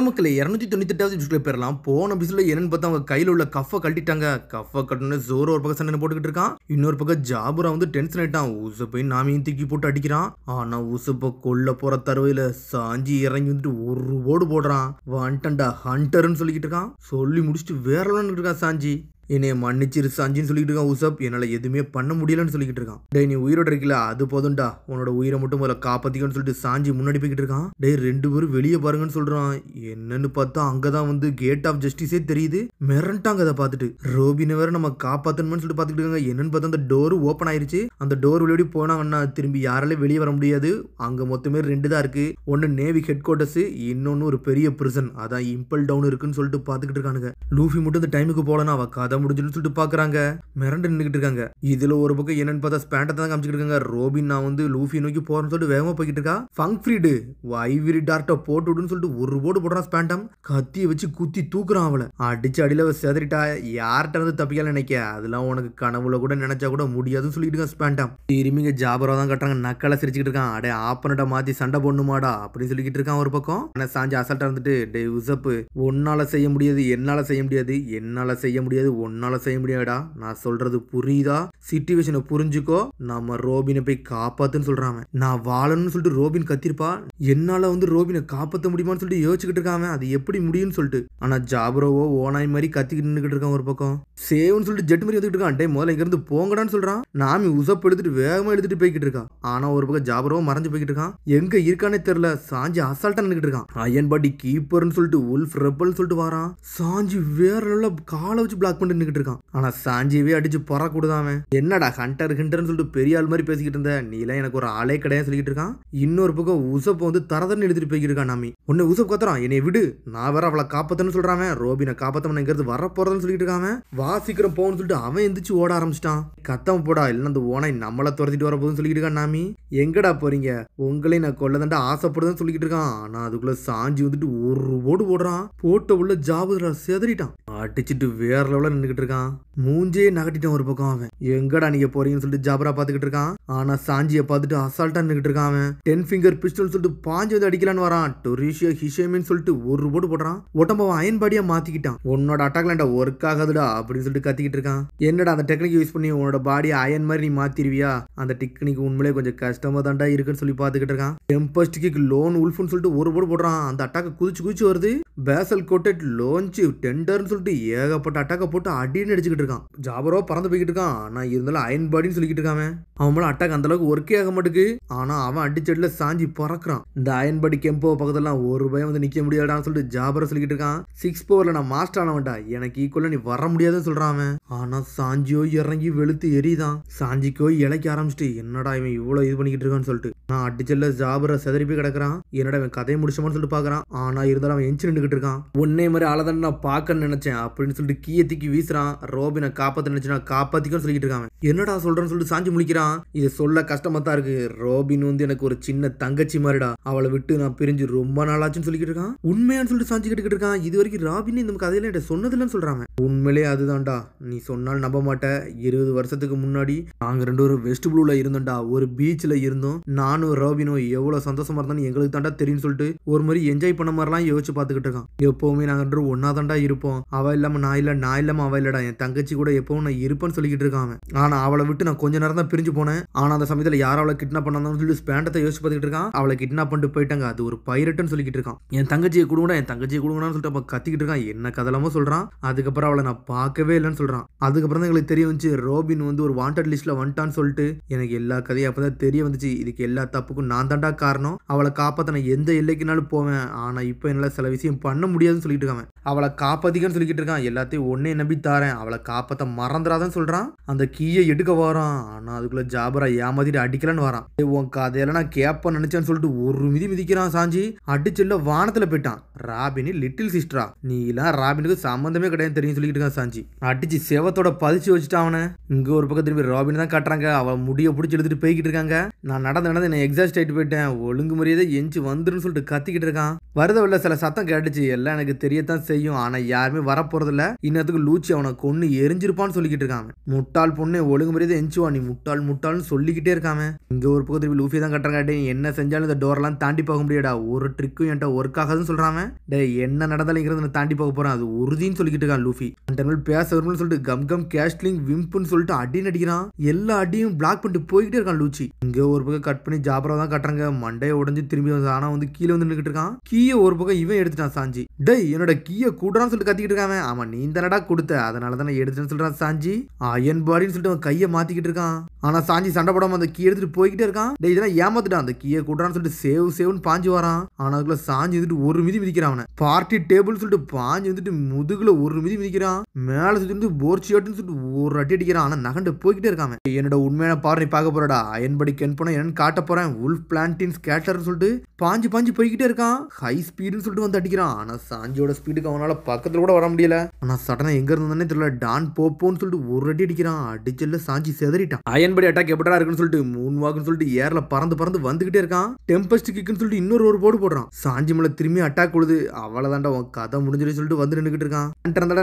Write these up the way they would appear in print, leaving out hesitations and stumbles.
மக்களே 298வது எபிசோட்ல பேரலாம். போன எபிசோட்ல என்னன்னு பார்த்தா அவங்க கையில உள்ள கஃபை கழட்டிட்டாங்க. கஃபை கட்டணும்னு ஜோரோ ஒரு பக்கம் சண்டை போட்டுக்கிட்டு இருக்கான். இன்னொரு பக்கம் ஜாபுரா வந்து டென்ஷன் ஆயிட்டான். ஊசப்பை நாமையும் தூக்கி போட்டு அடிக்கிறான். ஆனா ஊசப்ப கொல்ல போற தருவையில சாஞ்சி இறங்கி வந்துட்டு ஒரு ஓடு போடுறான். வந்துட்டா ஹண்டர்ன்னு சொல்லிக்கிட்டு இருக்கான். சொல்லி முடிச்சுட்டு வேற இருக்கான் சாஞ்சி. என்னைய மன்னிச்சிரு சாஞ்சின்னு சொல்லிட்டு இருக்கான். ஊசப் என்னால எதுவுமே பண்ண முடியலன்னு சொல்லிக்கிட்டு இருக்கான். டேய் நீ உயிரோட இருக்கல அது போதும்டா, உன்னோட உயிரை மட்டும் முதல்ல காப்பாத்திக்கன்னு சொல்லிட்டு சாஞ்சி முன்னாடி போய்கிட்டு இருக்கான். டேய் 2 பேரும் வெளியே பாருங்கன்னு சொல்றான். என்னன்னு பார்த்தா அங்கதான் வந்து கேட் ஆஃப் ஜஸ்டிஸே தெரியுது. மிரண்டாங்க அதை பார்த்துட்டு. ரோபினை வேற நம்ம காப்பாத்தணும்னு சொல்லிட்டு பார்த்துட்டு இருக்காங்க. என்னன்னு பார்த்தா அந்த டோர் ஓப்பன் ஆயிருச்சு. அந்த டோர் வெளியே போனாங்கன்னா திரும்பி யாராலையும் வெளியே வர முடியாது. அங்க மொத்தமே 2 தான் இருக்கு. ஒன்னு நேவி ஹெட் குவார்டர்ஸ், இன்னொன்னு ஒரு பெரிய பிரிசன், அதான் இம்பல் டவுன் இருக்குன்னு சொல்லிட்டு பார்த்துக்கிட்டு இருக்கானுங்க. லூஃபி மட்டும் இந்த டைமுக்கு போலனா அவ கதை முடிஞ்சுன்னு சொல்லிட்டு பாக்குறாங்க. மிரண்டு நின்றுட்டு இருக்காங்க. இதுல ஒரு பக்கம் என்னன்னு பார்த்தா ஸ்பேண்டை தான் காமிச்சிட்டு இருக்காங்க. ரோபின் நான் வந்து லூஃபி நோக்கி போறேன்னு சொல்லிட்டு வேகமா போய்கிட்டு இருக்கா. ஃபங்க் ஃப்ரீடு வைவிரி டார்ட்டை போட்டு விடுன்னு சொல்லிட்டு ஒரு போடு போடுறான். ஸ்பேண்டம் கத்தியை வச்சு குத்தி தூக்குறான். அவளை அடிச்சு அடியில செதறிட்டா. யார்கிட்ட இருந்து தப்பிக்கல நினைக்க, அதெல்லாம் உனக்கு கனவுல கூட நினைச்சா கூட முடியாதுன்னு சொல்லிட்டு இருக்கான் ஸ்பேண்டம். திரும்பிங்க ஜாபரா தான் கட்டுறாங்க. நக்கலை சிரிச்சுக்கிட்டு இருக்கான். அடே ஆப்பனட்டா மாத்தி சண்டை போடணுமாடா அப்படின்னு சொல்லிக்கிட்டு இருக்கான் ஒரு பக்கம். ஆனா சாஞ்சி அசால்ட்டா இருந்துட்டு டே உசப்பு ஒன்னால செய்ய முடியாது, என்னால செய்ய முடியாது, என்னால செய்ய முடியாது, ஒன்னால செய்ய முடியாடா, நான் சொல்றது புரியுதா, சிச்சுவேஷனை புரிஞ்சுக்கோ, நம்ம ரோபினை போய் காப்பாத்துன்னு சொல்றாங்க. நான் வாழணும்னு சொல்லிட்டு ரோபின் கத்திருப்பா. என்னால வந்து ரோபினை காப்பாற்ற முடியுமான்னு சொல்லிட்டு யோசிச்சுக்கிட்டு இருக்காம அது எப்படி முடியும்னு சொல்லிட்டு. ஆனா ஜாபரோவோ ஓனாய் மாதிரி கத்திக்கிட்டு நின்றுகிட்டு இருக்கான் ஒரு பக்கம். சேவ்னு சொல்லிட்டு ஜெட் மாதிரி வந்துட்டு இருக்கான். டே முதல்ல இங்க இருந்து போங்கடான்னு சொல்றான். நாமி உசப்பு எடுத்துட்டு வேகமா எடுத்துட்டு போய்கிட்டு இருக்கான். ஆனா ஒரு பக்கம் ஜாபரோவோ மறைஞ்சு போய்கிட்டு இருக்கான். எங்க இருக்கானே தெரியல. சாஞ்சி அசால்ட்டா நின்றுட்டு இருக்கான். அயன் பாடி கீப்பர்னு சொல்லிட்டு உல்ஃப் ரெப்பல்னு சொல்லிட்டு வரான். சாஞ்சி வேற லெவல்ல காலை வச்சு பிளாக் பண்ணிட்டு நின்றுட்டு இருக்கான். ஆனா சாஞ்சியவே அடிச்சு பறக்கூடாதாம. என்னடா ஹண்டர் ஹண்டர்னு சொல்லிட்டு பெரிய ஆள் மாதிரி பேசிக்கிட்டு இருந்த, நீ எல்லாம் எனக்கு ஒரு ஆளே கிடையாது சொல்லிட்டு இருக்கான். இன்னொரு பக்கம் உசப் வந்து தரதன்னு எடுத்துட்டு போய்கிட்டு இருக்கான். நாமி உன்னை உசப் கத்துறான். என்னை விடு, நான் வேற அவளை காப்பாத்தன்னு சொல்றான். ரோபினை காப்பாத்தவன் எங்கிறது வர போறதுன்னு சொல்லிட்டு இருக்காம. வா சீக்கிரம் போன்னு சொல்லிட்டு அவன் எந்திரிச்சு ஓட ஆரம்பிச்சிட்டான். கத்தம் போடா இல்ல அந்த ஓனை நம்மள துரத்திட்டு வர போதுன்னு சொல்லிட்டு இருக்கான். நாமி எங்கடா போறீங்க, உங்களை நான் கொல்லதாண்டா ஆசைப்படுதுன்னு சொல்லிட்டு இருக்கான். ஆனா அதுக்குள்ள சாஞ்சி வந்துட்டு ஒரு ஓடு போடுறான். போட்ட உள்ள ஜாபுரா செதறிட்டான். அடிச்சுட்டு வேற லெவல்ல நின்றுகிட்டு இருக்கான். மூஞ்சே நகட்டிட்டான் ஒரு பக்கம். அவன் எங்கடா நீங்க போறீங்கன்னு சொல்லிட்டு ஜாபரா பாத்துக்கிட்டு இருக்கான். ஆனா சாஞ்சியை பார்த்துட்டு அசால்ட்டா நின்றுகிட்டு இருக்கான். அவன் 10 ஃபிங்கர் பிஸ்டல் சொல்லிட்டு பாஞ்சு வந்து அடிக்கலான்னு வரான். டொரிஷியா ஹிஷேமின்னு சொல்லிட்டு ஒரு போடு போடுறான். உடம்ப அயன் பாடியா மாத்திக்கிட்டான். உன்னோட அட்டாக்லாண்டா ஒர்க் ஆகாதுடா அப்படின்னு சொல்லிட்டு கத்திக்கிட்டு இருக்கான். என்னடா அந்த டெக்னிக் யூஸ் பண்ணி உன்னோட பாடியை அயன் மாதிரி நீ மாத்திருவியா, அந்த டெக்னிக் உண்மையிலே கொஞ்சம் கஷ்டமா தாண்டா இருக்குன்னு சொல்லி பாத்துக்கிட்டு இருக்கான். டெம்பஸ்ட் கிக் லோன் உல்ஃப்னு சொல்லிட்டு ஒரு போடு போடுறான். அந்த அட்டாக்க குதிச்சு வருது. பேசல் கோட்டட் லோன்ச் டெண்டர்னு சொல்லிட்டு ஏகப்பட்ட அட்டாக்க போட்டு அடின்னு அடிச்சுக்கிட்டு இருக்கான். ஜாபரோ பறந்து போய்கிட்டு இருக்கான். ஆனா இருந்தாலும் அயன் பாடின்னு சொல்லிக்கிட்டு இருக்கான். அவன் மேல அட்டாக் அந்த அளவுக்கு ஒர்க்கே ஆக மாட்டேங்குது. ஆனா அவன் அடிச்சடில சாஞ்சி பறக்குறான். இந்த அயன் பாடி கெம்போ பக்கத்துல ஒரு பயம் வந்து நிக்க முடியாதான்னு சொல்லிட்டு ஜாபரோ சொல்லிக்கிட்டு இருக்கான். 6 பவர்ல நான் மாஸ்டர் ஆனவன்டா, எனக்கு ஈக்குவலா நீ வர முடியாதுன்னு சொல்றான் அவன். ஆனா சாஞ்சியோ இறங்கி வெளுத்து எரிதான். சாஞ்சிக்கோ இழைக்க ஆரம்பிச்சுட்டு என்னடா இவன் இவ்வளவு இது பண்ணிக்கிட்டு இருக்கான்னு சொல்லிட்டு நான் அடிச்சல்ல ஜாபரோ செதறி போய் கிடக்குறான். என்னடா இவன் கதையை முடிச்சோமான்னு சொல்லிட்டு பாக்குறான். ஆனா இருந்தாலும் அவன் எஞ்சி நின்றுகிட்டு இருக்கான். ஒன்னே மாதிரி ஆளதான் நான் பாக்க நினைச்சேன் அப்படின்னு சொல்லிட்டு கீயத்திக்கு வீசுறான். ரோபினை காப்பாத்த நினைச்சுனா காப்பாத்திக்கும் சொல்லிட்டு இருக்கான். என்னடா சொல்றேன்னு சொல்லிட்டு சாஞ்சி முழிக்கிறான். இது சொல்ல கஷ்டமா தான் இருக்கு. ரோபின் வந்து எனக்கு ஒரு சின்ன தங்கச்சி மாதிரிடா, அவளை விட்டு நான் பிரிஞ்சு ரொம்ப நாளாச்சுன்னு சொல்லிக்கிட்டு இருக்கான். உண்மையான்னு சொல்லிட்டு சாஞ்சி கிட்டு இருக்கான். இது வரைக்கும் ராபின் இந்த கதையில என்கிட்ட சொன்னதில்லன்னு சொல்றாங்க. உண்மையிலே அதுதான்டா, நீ சொன்னால் நம்ப மாட்ட. 20 வருஷத்துக்கு முன்னாடி நாங்க 2 பேரும் வெஸ்ட் ப்ளூல இருந்தோம்டா, ஒரு பீச்ல இருந்தோம். நானும் ரோபினும் எவ்வளவு சந்தோஷமா இருந்தாலும் எங்களுக்கு தாண்டா தெரியும் சொல்லிட்டு ஒரு மாதிரி என்ஜாய் பண்ண மாதிரிலாம் யோசிச்சு பாத்துக்கிட்டு இருக்கான். எப்பவுமே நாங்க 2 ஒன்னா தாண்டா இருப்போம். அவ இல்லாம நான் இல்ல, நான் இல்லாம அவ இல்லடா, என் தங்கச்சி கூட எப்பவும் நான் இருப்பேன்னு சொல்லிக்கிட்டு இருக்கான். ஆனா அவளை விட்டு நான் கொஞ்ச நேரம் தான் பிரிஞ்சு போனேன். ஆனா அந்த சமயத்துல யாரும் அவளை கிட்னாப் பண்ணாங்கன்னு சொல்லிட்டு ஸ்பேண்டத்தை யோசிச்சு பார்த்துக்கிட்டு இருக்கான். அவளை கிட்னாப் பண்ணிட்டு போயிட்டாங்க, அது ஒரு பைரட்னு சொல்லிக்கிட்டு இருக்கான். என் தங்கச்சியை கொடுங்கடா, என் தங்கச்சியை கொடுங்கடான்னு சொல்லிட்டு அப்ப கத்திக்கிட்டு இருக்கான். என்ன கதலாமோ சொல்றான். அதுக்கப்புறம் அவளை நான் பார்க்கவே இல்லைன்னு சொல்றான். அதுக்கப்புறம் தான் எங்களுக்கு தெரிய வந்துச்சு ரோபின் வந்து ஒரு வாண்டட் லிஸ்ட்ல வந்துட்டான்னு சொல்லிட்டு. எனக்கு எல்லா கதையும் அப்பதான் தெரிய வந்துச்சு. இதுக்கு எல்லா தப்புக்கும் நான் தாண்டா காரணம். அவளை காப்பாத்த நான் எந்த எல்லைக்குனாலும் போவேன். ஆனா இப்ப என்னால சில விஷயம் பண்ண முடியாதுன்னு சொல்லிட்டு இருக்கான். அவளை காப்பாத்திக்கன்னு சொல்லிக்கிட்டு இருக்கான். எல்லாத்தையும் ஒன்னே நம்பி தாரேன், அவளை காப்பாத்த மறந்துடாதான் சொல்றான். அந்த கீயை எடுக்க வரான். ஆனா அதுக்குள்ள ஜாபரா ஏமாத்திட்டு அடிக்கலான்னு வரான். உன் கதையெல்லாம் நான் கேப்ப நினைச்சேன்னு சொல்லிட்டு ஒரு மிதிக்கிறான். சாஞ்சி அடிச்சுல வானத்துல போயிட்டான். ராபினி லிட்டில் சிஸ்டரா, நீ எல்லாம் ராபினுக்கு சம்பந்தமே கிடையாது தெரியும் சொல்லிட்டு இருக்கான். சாஞ்சி அடிச்சு செவத்தோட பதிச்சு வச்சுட்டான் அவனை. இங்க ஒரு பக்கம் திரும்பி ராபின் தான் காட்டுறாங்க. அவன் முடிய பிடிச்சி எடுத்துட்டு போய்கிட்டு இருக்காங்க. நான் நடந்து என்ன எக்ஸாஸ்ட் ஆயிட்டு போயிட்டேன், ஒழுங்கு முறையதை எஞ்சி வந்துருன்னு சொல்லிட்டு கத்திக்கிட்டு இருக்கான். வருத உள்ள சில சத்தம் கேட்டுச்சு. எல்லாம் எனக்கு தெரியத்தான் செய்யும், ஆனா யாருமே வர போறது இல்ல. இன்னத்துக்கு லூச்சி அவனை கொன்னு எரிஞ்சிருப்பான்னு சொல்லிக்கிட்டு இருக்காங்க. முட்டாள் பொண்ணு ஒழுங்கு மரியாதை எஞ்சுவா, நீ முட்டாள் முட்டாள்னு சொல்லிக்கிட்டே இருக்காம. இங்க ஒரு பக்கம் திருப்பி லூஃபி தான் கட்டுறாங்க. என்ன செஞ்சாலும் இந்த டோரெல்லாம் தாண்டி போக முடியாடா, ஒரு ட்ரிக்கும் என்கிட்ட ஒர்க் ஆகாதுன்னு சொல்றாங்க. டே என்ன நடந்தாலும் தாண்டி போக போறான், அது உறுதின்னு சொல்லிக்கிட்டு இருக்கான் லூஃபி. அந்த பேச வரும்னு சொல்லிட்டு கம் கம் கேஷ்லிங் விம்புன்னு சொல்லிட்டு அடி நடிக்கிறான். எல்லா அடியும் பிளாக் பண்ணிட்டு போய்கிட்டே இருக்கான் லூச்சி. இங்க ஒரு பக்கம் கட் பண்ணி ஜாபரா தான் கட்டுறாங்க. மண்டையை உடஞ்சு திரும்பி ஆனா கீழே வந்து நின்றுட்டு இருக்கான். கீயை ஒரு பக்கம் இவன் எடுத்துட்டான் சாஞ்சி. டேய் என்னோட கீயை கூடுறான்னு சொல்லிட்டு கத்திக்கிட்டு இருக்காங்க. ஆமா நீ தானடா கொடுத்த, அதனால தானே எடுத்துன்னு சொல்றான் சாஞ்சி. அயன் பாடின்னு சொல்லிட்டு அவன் கையை மாத்திக்கிட்டு இருக்கான். ஆனா சாஞ்சி சண்டை போடாம அந்த கீ எடுத்துட்டு போய்கிட்டே இருக்கான். டேய் இதெல்லாம் ஏமாத்துட்டான். அந்த கீயை கூடுறான்னு சொல்லிட்டு சேவ்னு பாஞ்சு வரான். ஆனா அதுக்குள்ள சாஞ்சி வந்துட்டு ஒரு மிதி மிதிக்கிறான். அவனை பார்ட்டி டேபிள் சொல்லிட்டு பாஞ்சு வந்துட்டு முதுகுல ஒரு மிதி மிதிக்கிறான். மேல சுத்தி போர்ச்சியாட்டுன்னு சொல்லிட்டு ஒரு அடி அடிக்கிறான். ஆனா நகண்டு போய்கிட்டே இருக்காங்க. என்னோட உண்மையான பார்வை பார்க்க போறடா, அயன்படி கென் பண்ண என்னன்னு காட்ட போறேன். உல்ஃப் பிளான்டின் ஸ்கேட்டர்னு சொல்லிட்டு பாஞ்சு பாஞ்சு போய்கிட்டே இருக்கான். ஹை ஸ்பீடுன்னு சொல்லிட்டு வந்து அடிக்கிறான். ஆனா சாஞ்சியோட ஸ்பீடுக்கு அவனால பக்கத்துல கூட வர முடியல. ஆனா சடனா எங்க இருந்தானே தெரியல, டான் போப்போன்னு சொல்லிட்டு ஒரு அடி அடிக்கிறான். அடிச்சல்ல சாஞ்சி செதறிட்டான். அயன்படி அட்டாக் எப்படா இருக்குன்னு சொல்லிட்டு மூன் வாக்குன்னு சொல்லிட்டு ஏர்ல பறந்து பறந்து வந்துகிட்டே இருக்கான். டெம்பஸ்ட் கிக்னு சொல்லிட்டு இன்னொரு போடு போடுறான். சாஞ்சி மேல திரும்பி அட்டாக் கொடுது. அவ்வளவுதான்டா உன் கதை முடிஞ்சிரு சொல்லிட்டு வந்து நின்றுட்டு இருக்கான்.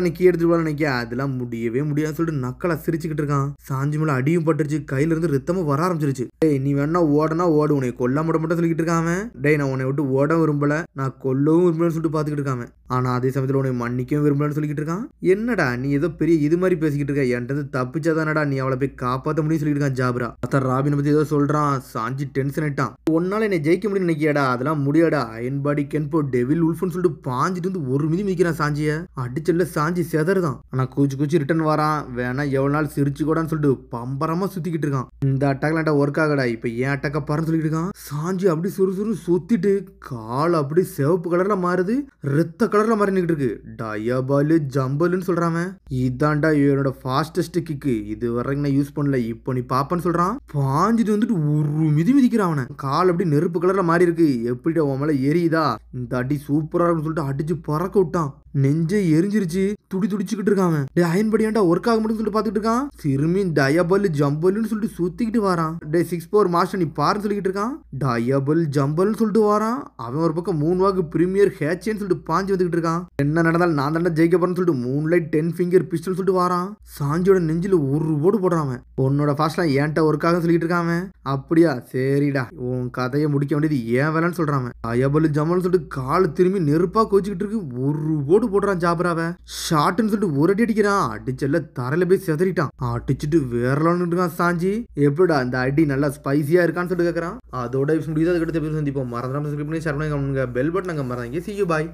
நீ கீ எடுத்துட்டு நினைக்க அதெல்லாம் முடியவே முடியாது சொல்லிட்டு நக்கலா சிரிச்சுக்கிட்டு இருக்கான். சாஞ்சி மேல அடியும் பட்டுருச்சு. கையில இருந்து ரத்தமும் வர ஆரம்பிச்சிருச்சு. டேய் நீ வேணா ஓடனா ஓடு, உன்னை கொல்ல மட்டும் சொல்லிக்கிட்டு இருக்காம. டேய் நான் உன்னை விட்டு ஓட விரும்பல, நான் கொல்லவும் விரும்பலன்னு சொல்லிட்டு பாத்துக்கிட்டு இருக்காம. ஆனா அதே சமயத்துல உன்னை மன்னிக்கவும் விரும்பலன்னு சொல்லிக்கிட்டு இருக்கான். என்னடா நீ ஏதோ பெரிய இது மாதிரி பேசிக்கிட்டு இருக்க, என்கிட்ட தப்பிச்சாதானடா நீ அவளை போய் காப்பாத்த முடியும் சொல்லிட்டு இருக்கான் ஜாப்ரா. அத்தர் ராபினை பத்தி ஏதோ சொல்றான். சாஞ்சி டென்ஷன் ஆயிட்டான். ஒன்னால என்னை ஜெயிக்க முடியும்னு நினைக்கியாடா, அதெல்லாம் முடியாடா. அயன்பாடி கென்போ டெவில் உல்ஃப்னு சொல்லிட்டு பாஞ்சிட்டு வந்து ஒரு மிதி மிதிக்கிறான் சாஞ்சிய. அடிச்சல்ல சாஞ்சி செதறுதான். ஆனா கூச்சி ரிட்டர்ன் வரான். வேணா எவ்வளவு நாள் சிரிச்சு கூடான்னு சொல்லிட்டு பம்பரமா சுத்திக்கிட்டு இருக்கான். இந்த அட்டாக்ல ஒர்க் ஆகடா, இப்ப ஏன் அட்டாக்க பாருன்னு சொல்லிட்டு இருக்கான். சாஞ்சி அப்படி சுறுசுறு சுத்திட்டு கால் அப்படி சிவப்பு கலர்ல மாறுது, ரத்த கலர்ல மாறி நிக்கிட்டு இருக்கு. டயபாலு ஜம்பல்னு சொல்றான். இதான்டா என்னோட ஃபாஸ்டஸ்ட் கிக்கு, இது வரைக்கும் நான் யூஸ் பண்ணல, இப்போ நீ பாப்பன்னு சொல்றான். பாஞ்சிட்டு வந்துட்டு ஒரு மிதி மிதிக்கிறான். அவனை கால் அப்படி நெருப்பு கலர்ல மாறி இருக்கு. எப்படிடா உன் மேல எரியுதா, இந்த அடி சூப்பரா இருக்குன்னு சொல்லிட்டு அடிச்சு பறக்க விட்டான். நெஞ்சே எரிஞ்சிருச்சு. துடிச்சுக்கிட்டு இருக்கான். டே அயன்படி ஏன்டா ஒர்க் ஆக முடியும்னு சொல்லிட்டு பாத்துட்டு இருக்கான். திரும்பி டயபல் ஜம்பல்னு சொல்லிட்டு சுத்திக்கிட்டு வரான். டே 6 மாஸ்டர் நீ பாருன்னு சொல்லிட்டு இருக்கான். டயபல் ஜம்பல்னு சொல்லிட்டு வரான். அவன் ஒரு பக்கம் 3 வாக்கு பிரீமியர் ஹேச்சேன்னு சொல்லிட்டு பாஞ்சு வந்துகிட்டு இருக்கான். என்ன நடந்தாலும் நான் தாண்டா ஜெயிக்க போறேன்னு சொல்லிட்டு மூன்லைட் 10 ஃபிங்கர் பிஸ்டல் சொல்லிட்டு வரான். சாஞ்சியோட நெஞ்சில ஒரு போடு போடுறான். உன்னோட ஃபாஸ்ட்லாம் ஏன்ட்ட ஒர்க் ஆக சொல்லிட்டு இருக்கான். அப்படியா சரிடா, உன் கதையை முடிக்க வேண்டியது ஏன் வேலைன்னு சொல்றான். டயபல் ஜம்பல்னு சொல்லிட்டு கால் திரும்பி நெருப்பா கோச்சிக்கிட்டு இருக்கு. ஒரு போடு போடுறான் ஜாபராவை. ஷாட்னு சொல்லிட்டு ஒரு அடி அடிக்கிறான். அடிச்சல்ல தரையில போய் செதறிட்டான். அடிச்சுட்டு வேறலான்னு இருக்கான் சாஞ்சி. எப்படிடா அந்த அடி நல்லா ஸ்பைசியா இருக்கான்னு சொல்லிட்டு கேட்கறான். அதோட முடியுது. அதுக்கடுத்து சந்திப்போம். மறந்துடாம சப்ஸ்கிரைப் பண்ணி ஷேர் பண்ணி பெல் பட்டன் மறந்தாங்க. See you bye.